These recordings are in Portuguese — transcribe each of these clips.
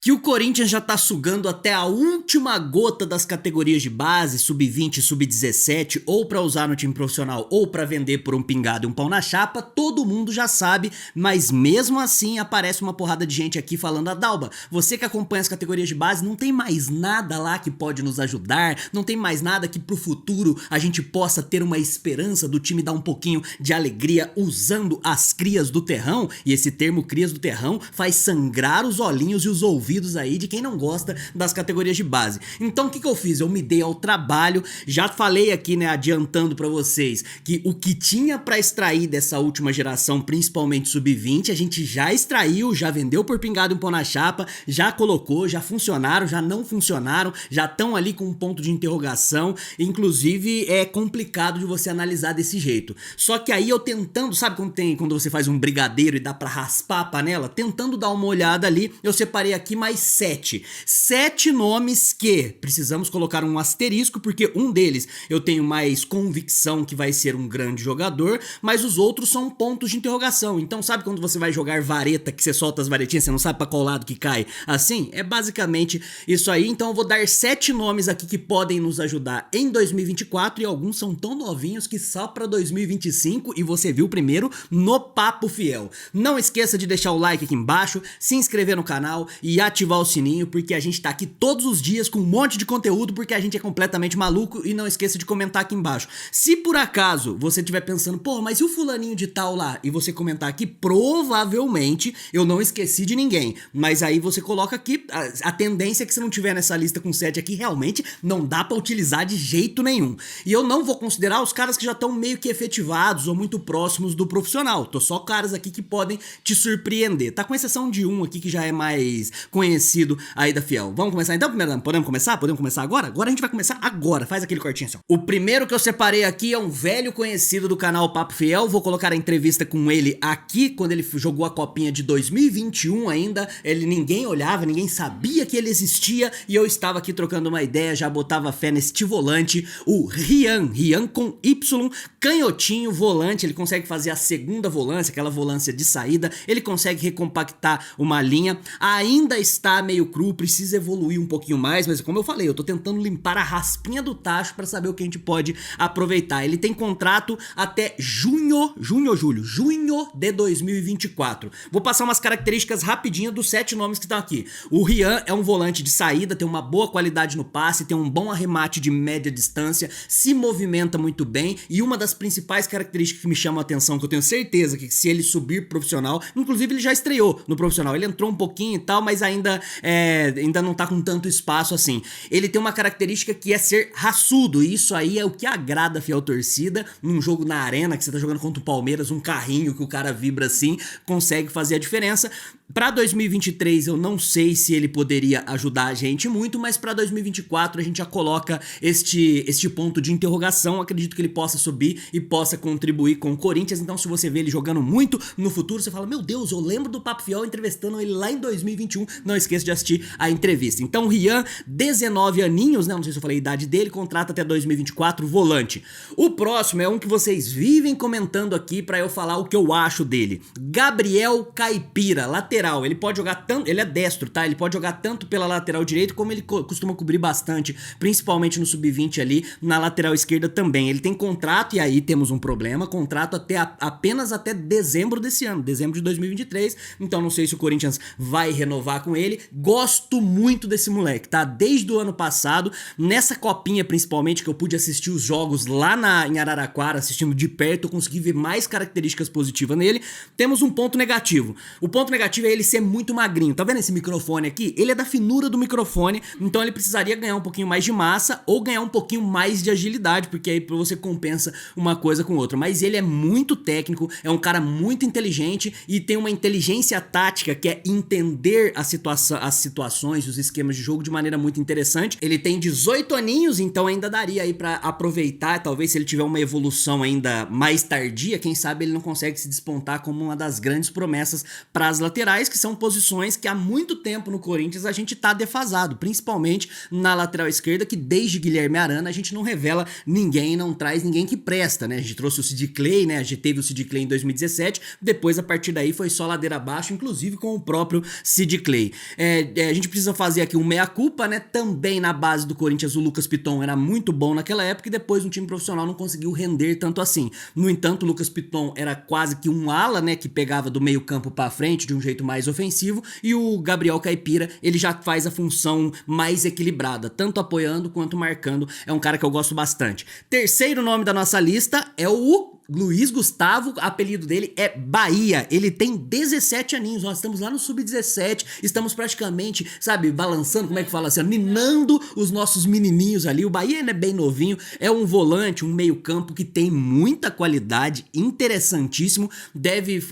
Que o Corinthians já tá sugando até a última gota das categorias de base, sub-20, sub-17, ou pra usar no time profissional, ou pra vender por um pingado e um pão na chapa, todo mundo já sabe, mas mesmo assim aparece uma porrada de gente aqui falando: Adalba, você que acompanha as categorias de base, não tem mais nada lá que pode nos ajudar, não tem mais nada que pro futuro a gente possa ter uma esperança do time dar um pouquinho de alegria usando as crias do terrão? E esse termo crias do terrão faz sangrar os olhinhos e os ouvidos aí de quem não gosta das categorias de base. Então o que eu fiz? Eu me dei ao trabalho, já falei aqui, né, adiantando pra vocês, que o que tinha pra extrair dessa última geração, principalmente sub-20, a gente já extraiu, já vendeu por pingado e um pão na chapa, já colocou, já funcionaram, já não funcionaram, já estão ali com um ponto de interrogação, inclusive é complicado de você analisar desse jeito. Só que aí eu tentando, sabe quando você faz um brigadeiro e dá pra raspar a panela? Tentando dar uma olhada ali, eu separei aqui mais 7 nomes que precisamos colocar um asterisco, porque um deles eu tenho mais convicção que vai ser um grande jogador, mas os outros são pontos de interrogação. Então sabe quando você vai jogar vareta, que você solta as varetinhas, você não sabe pra qual lado que cai? Assim, é basicamente isso aí. Então eu vou dar 7 nomes aqui que podem nos ajudar em 2024 e alguns são tão novinhos que só pra 2025, e você viu primeiro no Papo Fiel. Não esqueça de deixar o like aqui embaixo, se inscrever no canal e ativar o sininho, porque a gente tá aqui todos os dias com um monte de conteúdo, porque a gente é completamente maluco. E não esqueça de comentar aqui embaixo. Se por acaso você estiver pensando: pô, mas e o fulaninho de tal lá? E você comentar aqui, provavelmente eu não esqueci de ninguém. Mas aí você coloca aqui, a tendência é que se não tiver nessa lista com 7 aqui, realmente não dá pra utilizar de jeito nenhum. E eu não vou considerar os caras que já estão meio que efetivados ou muito próximos do profissional. Tô só caras aqui que podem te surpreender. Tá com exceção de um aqui que já é mais conhecido aí da Fiel. Vamos começar então, primeiro? Podemos começar? Podemos começar agora? Agora a gente vai começar agora. Faz aquele cortinho assim, ó. O primeiro que eu separei aqui é um velho conhecido do canal Papo Fiel. Vou colocar a entrevista com ele aqui, quando ele jogou a copinha de 2021 ainda. Ninguém olhava, ninguém sabia que ele existia, e eu estava aqui trocando uma ideia, já botava fé neste volante, o Rian com Y, canhotinho, volante. Ele consegue fazer a segunda volância, aquela volância de saída, ele consegue recompactar uma linha, ainda está meio cru, precisa evoluir um pouquinho mais, mas como eu falei, eu tô tentando limpar a raspinha do tacho pra saber o que a gente pode aproveitar. Ele tem contrato até junho de 2024. Vou passar umas características rapidinho dos 7 nomes que estão aqui. O Rian é um volante de saída, tem uma boa qualidade no passe, tem um bom arremate de média distância, se movimenta muito bem, e uma das principais características que me chamam a atenção, que eu tenho certeza que se ele subir profissional, inclusive ele já estreou no profissional, ele entrou um pouquinho e tal, mas ainda não tá com tanto espaço assim. Ele tem uma característica que é ser raçudo, e isso aí é o que agrada a fiel torcida. Num jogo na arena, que você tá jogando contra o Palmeiras, um carrinho que o cara vibra assim, consegue fazer a diferença. Pra 2023 eu não sei se ele poderia ajudar a gente muito, mas pra 2024 a gente já coloca este ponto de interrogação. Acredito que ele possa subir e possa contribuir com o Corinthians. Então se você vê ele jogando muito no futuro, você fala: meu Deus, eu lembro do Papo Fiel entrevistando ele lá em 2021. Não esqueça de assistir a entrevista. Então Rian, 19 aninhos, né? Não sei se eu falei a idade dele, contrato até 2024, volante. O próximo é um que vocês vivem comentando aqui pra eu falar o que eu acho dele. Gabriel Caipira, lateral. Ele pode jogar tanto, ele é destro, tá? Ele pode jogar tanto pela lateral direita, como ele costuma cobrir bastante, principalmente no sub-20 ali, na lateral esquerda também. Ele tem contrato, e aí temos um problema, contrato apenas até dezembro desse ano, dezembro de 2023, então não sei se o Corinthians vai renovar com ele. Gosto muito desse moleque, tá? Desde o ano passado, nessa copinha principalmente, que eu pude assistir os jogos lá em Araraquara, assistindo de perto, eu consegui ver mais características positivas nele. Temos um ponto negativo. O ponto negativo é ele ser muito magrinho. Tá vendo esse microfone aqui? Ele é da finura do microfone, então ele precisaria ganhar um pouquinho mais de massa ou ganhar um pouquinho mais de agilidade, porque aí você compensa uma coisa com outra. Mas ele é muito técnico, é um cara muito inteligente e tem uma inteligência tática que é entender as situações, os esquemas de jogo de maneira muito interessante. Ele tem 18 aninhos, então ainda daria aí pra aproveitar. Talvez se ele tiver uma evolução ainda mais tardia, quem sabe ele não consegue se despontar como uma das grandes promessas para as laterais, que são posições que há muito tempo no Corinthians a gente tá defasado, principalmente na lateral esquerda, que desde Guilherme Arana a gente não revela ninguém, não traz ninguém que presta, né? A gente trouxe o Sid Clay, né? A gente teve o Sid Clay em 2017, depois a partir daí foi só ladeira abaixo, inclusive com o próprio Sid Clay. aí. A gente precisa fazer aqui um meia-culpa, né? Também na base do Corinthians o Lucas Piton era muito bom naquela época e depois no time profissional não conseguiu render tanto assim. No entanto, o Lucas Piton era quase que um ala, né? Que pegava do meio campo pra frente de um jeito mais ofensivo, e o Gabriel Caipira, ele já faz a função mais equilibrada, tanto apoiando quanto marcando. É um cara que eu gosto bastante. Terceiro nome da nossa lista é o Luiz Gustavo, apelido dele é Bahia, ele tem 17 aninhos, nós estamos lá no Sub-17, estamos praticamente, sabe, balançando, como é que fala assim, ninando os nossos menininhos ali. O Bahia ainda é bem novinho, é um volante, um meio campo que tem muita qualidade, interessantíssimo,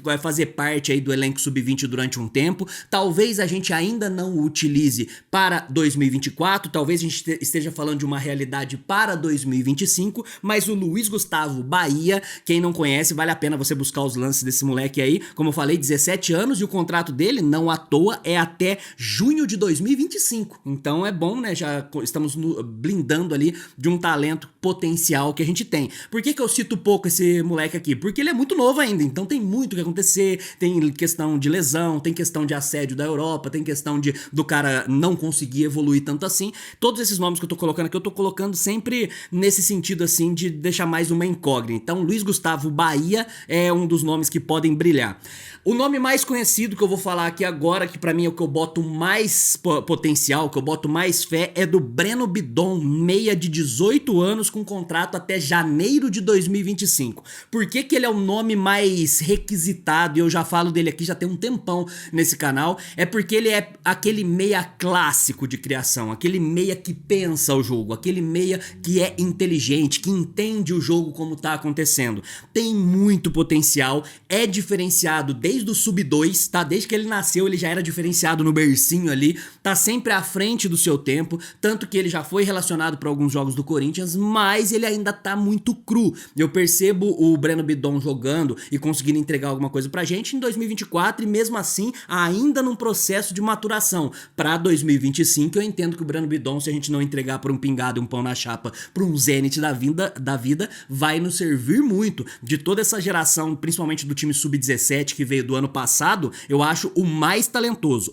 vai fazer parte aí do elenco Sub-20 durante um tempo. Talvez a gente ainda não o utilize para 2024, talvez a gente esteja falando de uma realidade para 2025, mas o Luiz Gustavo Bahia, quem não conhece, vale a pena você buscar os lances desse moleque aí. Como eu falei, 17 anos, e o contrato dele, não à toa, é até junho de 2025. Então é bom, né? Já estamos blindando ali de um talento potencial que a gente tem. Por que eu cito pouco esse moleque aqui? Porque ele é muito novo ainda, então tem muito o que acontecer. Tem questão de lesão, tem questão de assédio da Europa, tem questão do cara não conseguir evoluir tanto assim. Todos esses nomes que eu tô colocando aqui, eu tô colocando sempre nesse sentido assim de deixar mais uma incógnita. Então, Luiz Gustavo Bahia é um dos nomes que podem brilhar. O nome mais conhecido que eu vou falar aqui agora, que pra mim é o que eu boto mais potencial, que eu boto mais fé, é do Breno Bidon, meia de 18 anos com contrato até janeiro de 2025. Por que que ele é o nome mais requisitado? E eu já falo dele aqui já tem um tempão nesse canal. É porque ele é aquele meia clássico de criação, aquele meia que pensa o jogo, aquele meia que é inteligente, que entende o jogo como tá acontecendo. Tem muito potencial, é diferenciado desde o Sub-2, tá? Desde que ele nasceu ele já era diferenciado no bercinho ali, tá sempre à frente do seu tempo, tanto que ele já foi relacionado para alguns jogos do Corinthians, mas ele ainda tá muito cru. Eu percebo o Breno Bidon jogando e conseguindo entregar alguma coisa pra gente em 2024 e mesmo assim ainda num processo de maturação. Pra 2025 eu entendo que o Breno Bidon, se a gente não entregar por um pingado e um pão na chapa pra um Zenit da vida, vai nos servir muito. De toda essa geração, principalmente do time Sub-17 que veio do ano passado, eu acho o mais talentoso.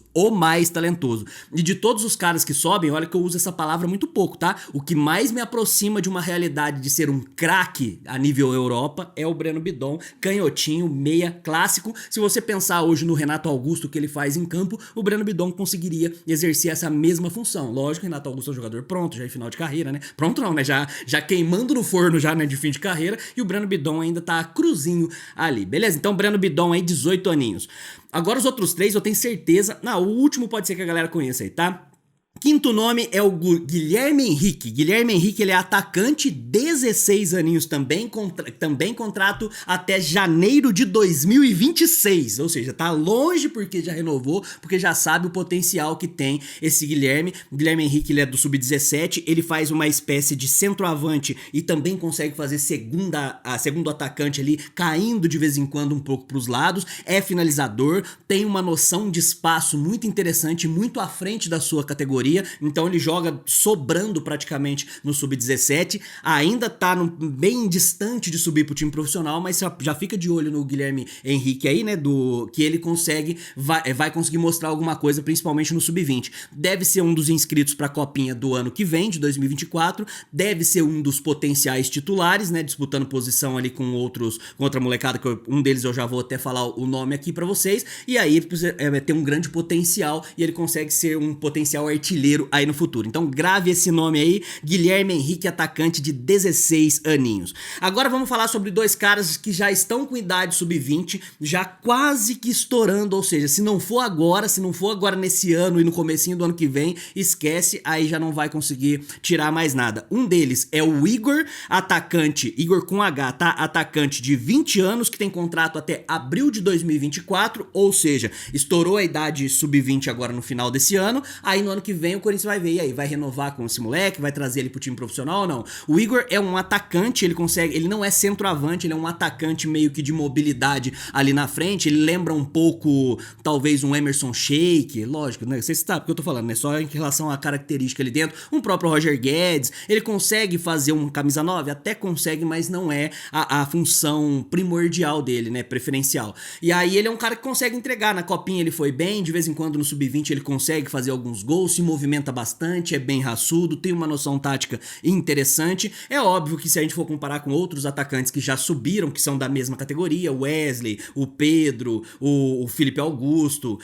E de todos os caras que sobem, olha que eu uso essa palavra muito pouco, tá? O que mais me aproxima de uma realidade de ser um craque a nível Europa é o Breno Bidon, canhotinho, meia, clássico. Se você pensar hoje no Renato Augusto, que ele faz em campo, o Breno Bidon conseguiria exercer essa mesma função. Lógico que o Renato Augusto é um jogador pronto, já em final de carreira, né? Pronto não, né? Já queimando no forno já, né? De fim de carreira, e o Breno Bidon ainda tá cruzinho ali, beleza? Então Breno Bidon aí, 18 aninhos. Agora os outros três eu tenho certeza, não, o último pode ser que a galera conheça aí, tá? Quinto nome é o Guilherme Henrique. Guilherme Henrique, ele é atacante, 16 aninhos também contrato até janeiro de 2026. Ou seja, tá longe porque já renovou, porque já sabe o potencial que tem esse Guilherme. Guilherme Henrique, ele é do Sub-17, ele faz uma espécie de centroavante e também consegue fazer segundo atacante ali, caindo de vez em quando um pouco pros lados. É finalizador, tem uma noção de espaço muito interessante, muito à frente da sua categoria. Então ele joga sobrando praticamente no Sub-17, ainda tá bem distante de subir pro time profissional, mas já fica de olho no Guilherme Henrique aí, né, que ele vai conseguir mostrar alguma coisa, principalmente no Sub-20. Deve ser um dos inscritos pra Copinha do ano que vem, de 2024, deve ser um dos potenciais titulares, né, disputando posição ali com outra molecada, que um deles eu já vou até falar o nome aqui pra vocês, e aí ele tem um grande potencial e ele consegue ser um potencial artilheiro aí no futuro. Então grave esse nome aí, Guilherme Henrique, atacante de 16 aninhos. Agora vamos falar sobre dois caras que já estão com idade Sub-20, já quase que estourando, ou seja, se não for agora nesse ano e no comecinho do ano que vem, esquece, aí já não vai conseguir tirar mais nada. Um deles é o Igor, atacante, Igor com H, tá? Atacante de 20 anos, que tem contrato até abril de 2024, ou seja, estourou a idade Sub-20 agora no final desse ano, aí no ano que vem vem o Corinthians vai ver, e aí, vai renovar com esse moleque, vai trazer ele pro time profissional ou não? O Igor é um atacante, ele não é centroavante, ele é um atacante meio que de mobilidade ali na frente, ele lembra um pouco, talvez, um Emerson Sheik, lógico, né? Você sabe o que eu tô falando, né? Só em relação à característica ali dentro, um próprio Roger Guedes, ele consegue fazer um camisa 9? Até consegue, mas não é a função primordial dele, né? Preferencial. E aí ele é um cara que consegue entregar, na copinha ele foi bem, de vez em quando no sub-20 ele consegue fazer alguns gols, se movimenta bastante, é bem raçudo, tem uma noção tática interessante. É óbvio que se a gente for comparar com outros atacantes que já subiram, que são da mesma categoria, o Wesley, o Pedro, o Felipe Augusto,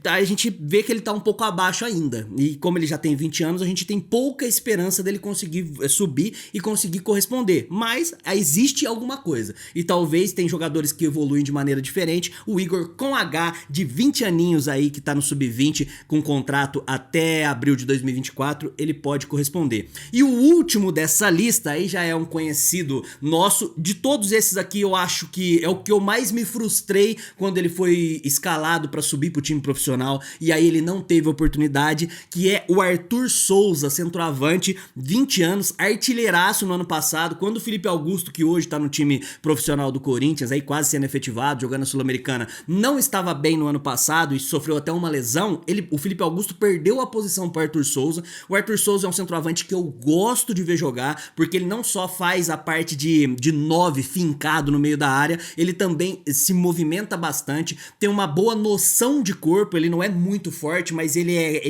a gente vê que ele tá um pouco abaixo ainda. E como ele já tem 20 anos, a gente tem pouca esperança dele conseguir subir e conseguir corresponder. Mas existe alguma coisa. E talvez tem jogadores que evoluem de maneira diferente. O Igor com H, de 20 aninhos aí, que tá no sub-20, com contrato até abril de 2024, ele pode corresponder. E o último dessa lista aí já é um conhecido nosso. De todos esses aqui, eu acho que é o que eu mais me frustrei quando ele foi escalado pra subir pro time profissional e aí ele não teve oportunidade, que é o Arthur Souza, centroavante, 20 anos, artilheiraço no ano passado, quando o Felipe Augusto, que hoje tá no time profissional do Corinthians, aí quase sendo efetivado, jogando a Sul-Americana, não estava bem no ano passado e sofreu até uma lesão, o Felipe Augusto perdeu a posição pro Arthur Souza. O Arthur Souza é um centroavante que eu gosto de ver jogar, porque ele não só faz a parte de 9 fincado no meio da área, ele também se movimenta bastante, tem uma boa noção de corpo, ele não é muito forte, mas ele é,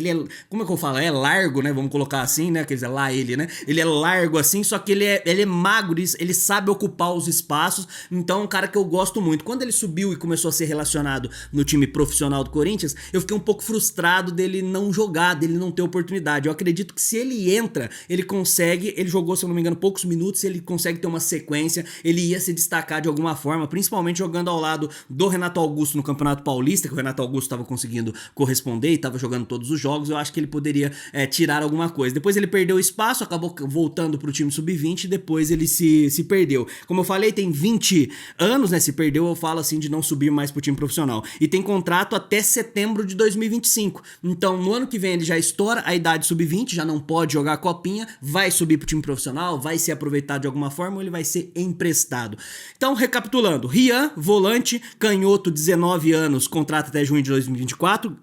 como é que eu falo? É largo, né? Vamos colocar assim, né? Quer dizer, lá ele, né? Ele é largo assim, só que ele é magro, ele sabe ocupar os espaços, então é um cara que eu gosto muito. Quando ele subiu e começou a ser relacionado no time profissional do Corinthians, eu fiquei um pouco frustrado dele não jogar, dele não ter oportunidade. Eu acredito que se ele entra, ele consegue, ele jogou, se eu não me engano, poucos minutos, ele consegue ter uma sequência, ele ia se destacar de alguma forma, principalmente jogando ao lado do Renato Augusto no Campeonato Paulista, que o Renato Augusto estava conseguindo corresponder e estava jogando todos os jogos. Eu acho que ele poderia tirar alguma coisa. Depois ele perdeu espaço, acabou voltando pro time sub-20 e depois ele se perdeu. Como eu falei, tem 20 anos, né? Se perdeu, eu falo assim de não subir mais pro time profissional. E tem contrato até setembro de 2025. Então, no ano que vem ele já estoura a idade sub-20, já não pode jogar a copinha, vai subir pro time profissional, vai ser aproveitado de alguma forma ou ele vai ser emprestado. Então, recapitulando, Rian, volante, canhoto, 19 anos, contrato até junho de 2024,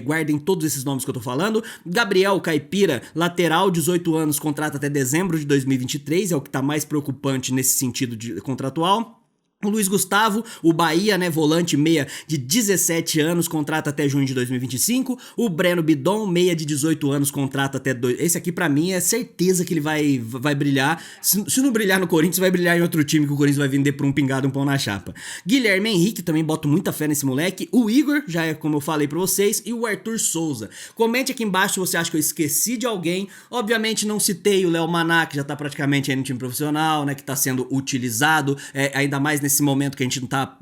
guardem todos esses nomes que eu tô falando. Gabriel Caipira, lateral, 18 anos, contrato até dezembro de 2023, é o que tá mais preocupante nesse sentido contratual. O Luiz Gustavo, o Bahia, né, volante meia de 17 anos, contrato até junho de 2025. O Breno Bidon, meia de 18 anos, contrato até... Esse aqui pra mim é certeza que ele vai brilhar. Se não brilhar no Corinthians, vai brilhar em outro time que o Corinthians vai vender por um pingado, um pão na chapa. Guilherme Henrique, também boto muita fé nesse moleque. O Igor, já é como eu falei pra vocês. E o Arthur Souza. Comente aqui embaixo se você acha que eu esqueci de alguém. Obviamente não citei o Léo Maná, que já tá praticamente aí no time profissional, né, que tá sendo utilizado, ainda mais nesse momento que a gente não tá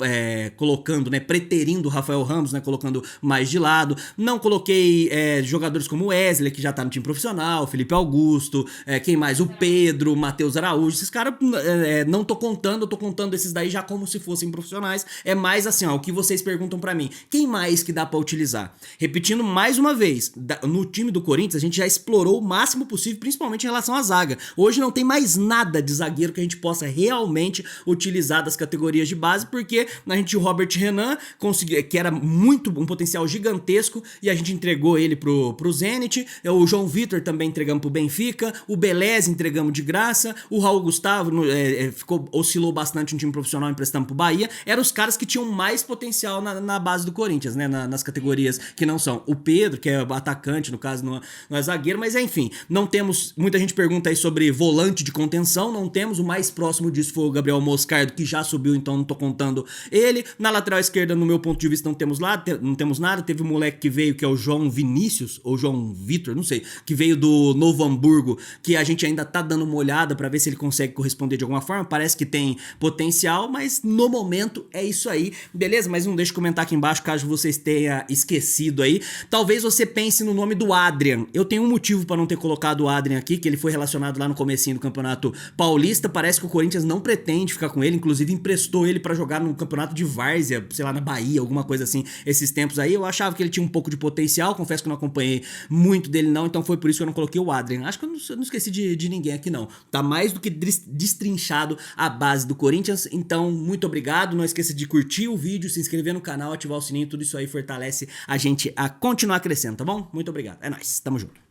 colocando, né, preterindo o Rafael Ramos, né, colocando mais de lado. Não coloquei jogadores como o Wesley, que já tá no time profissional, Felipe Augusto, quem mais? O Pedro, Matheus Araújo, esses caras não tô contando, eu tô contando esses daí já como se fossem profissionais. É mais assim, ó, o que vocês perguntam pra mim, quem mais que dá pra utilizar? Repetindo mais uma vez, no time do Corinthians a gente já explorou o máximo possível, principalmente em relação à zaga. Hoje não tem mais nada de zagueiro que a gente possa realmente utilizar das categorias de base, porque a gente tinha o Robert Renan, que era um potencial gigantesco, e a gente entregou ele pro Zenit. O João Vitor também entregamos pro Benfica, o Beleza entregamos de graça, o Raul Gustavo oscilou bastante no time profissional, emprestamos pro Bahia. Eram os caras que tinham mais potencial na base do Corinthians, né, nas categorias que não são. O Pedro, que é atacante, no caso não é zagueiro, mas enfim, não temos, muita gente pergunta aí sobre volante de contenção, não temos. O mais próximo disso foi o Gabriel Moscardo, que já subiu, então não tô contando ele. Na lateral esquerda, no meu ponto de vista, não temos nada. Teve um moleque que veio, que é o João Vinícius, ou João Vitor, não sei, que veio do Novo Hamburgo, que a gente ainda tá dando uma olhada pra ver se ele consegue corresponder de alguma forma. Parece que tem potencial, mas no momento é isso aí, beleza? Mas não deixe de comentar aqui embaixo caso vocês tenham esquecido aí. Talvez você pense no nome do Adrian. Eu tenho um motivo pra não ter colocado o Adrian aqui, que ele foi relacionado lá no comecinho do Campeonato Paulista. Parece que o Corinthians não pretende ficar com ele, inclusive emprestou ele pra jogar no campeonato de várzea, sei lá, na Bahia, alguma coisa assim, esses tempos aí. Eu achava que ele tinha um pouco de potencial, confesso que eu não acompanhei muito dele não, então foi por isso que eu não coloquei o Adrian. Acho que eu não esqueci de ninguém aqui não. Tá mais do que destrinchado a base do Corinthians, então muito obrigado. Não esqueça de curtir o vídeo, se inscrever no canal, ativar o sininho, tudo isso aí fortalece a gente a continuar crescendo, tá bom? Muito obrigado. É nóis, tamo junto.